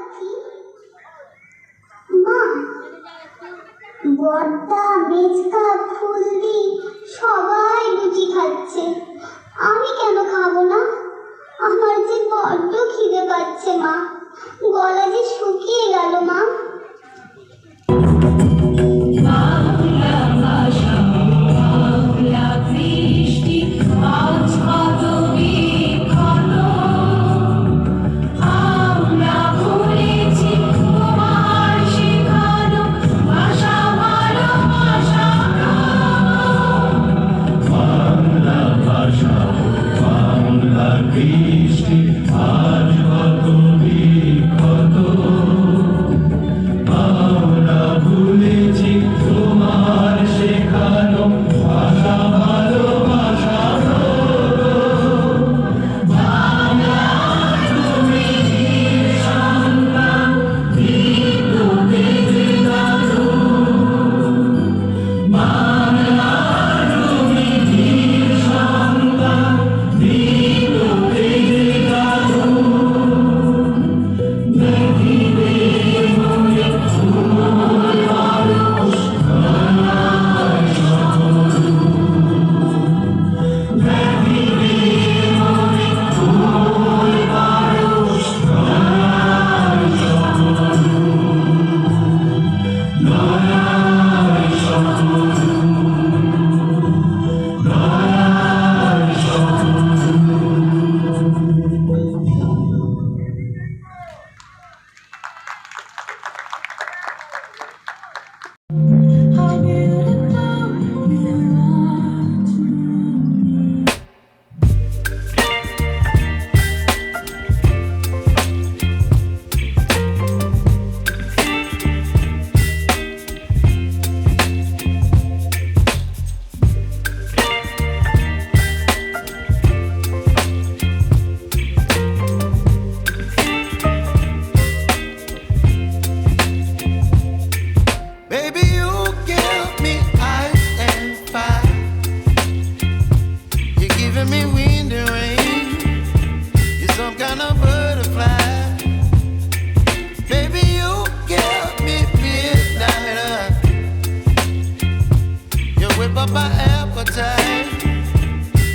পাচ্ছি। মা, বড়দা, মেজকা, ফুলদি সবাই লুচি খাচ্ছে, আমি কেন খাবো না? আমার যে বড্ড খিদে পাচ্ছে মা, গলা যে শুকিয়ে গেল মা।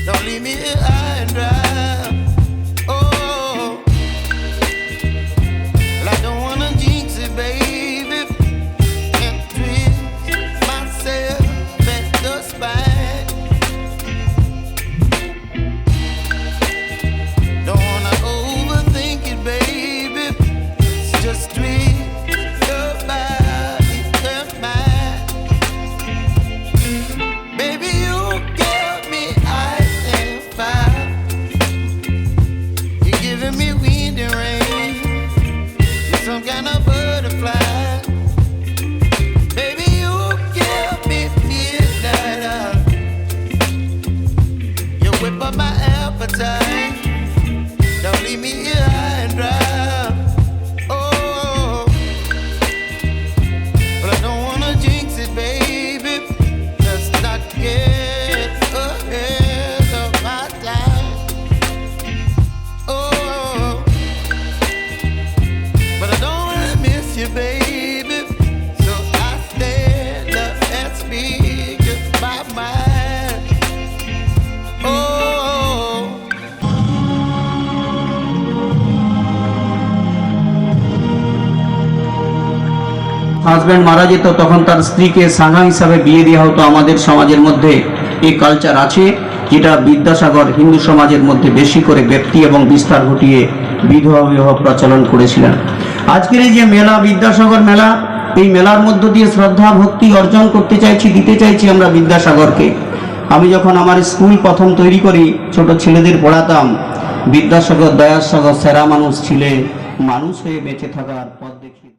Don't leave me here high and dry. Oh, well, I don't wanna jinx it, baby, and twist myself at the spine. Don't wanna overthink it, baby. It's just twist your body and mine. Baby, you give me ice and fire. You're giving me wind and rain. You're some kind of butterfly. Baby, you give me midnight. You whip up my appetite. Don't leave me here high and dry. Oh, but I don't wanna jinx it, baby. Let's not get ahead of my time. Oh, but I don't wanna miss you, baby. So I stand up and speak just my mind. Oh. Husband মারা যেত তখন তার স্ত্রীকে সাঙ্গা হিসাবে বিয়ে দেওয়া হতো। আমাদের সমাজের মধ্যে এই কালচার আছে, যেটা বিদ্যাসাগর হিন্দু সমাজের মধ্যে বেশি করে ব্যক্তি এবং বিস্তার ঘটিয়ে বিধবা বিবাহ প্রচলন করেছিলেন। আজকের এই যে মেলা, বিদ্যাসাগর মেলা, এই মেলার মধ্য দিয়ে শ্রদ্ধা ভক্তি অর্জন করতে চাইছি, দিতে চাইছি আমরা বিদ্যাসাগরকে। আমি যখন আমার স্কুল প্রথম তৈরি করি, ছোট ছেলেদের পড়াতাম, বিদ্যাসাগর দয়াসাগর সেরা মানুষ ছিলেন, মানুষ হয়ে বেঁচে থাকার পথ দেখিয়ে।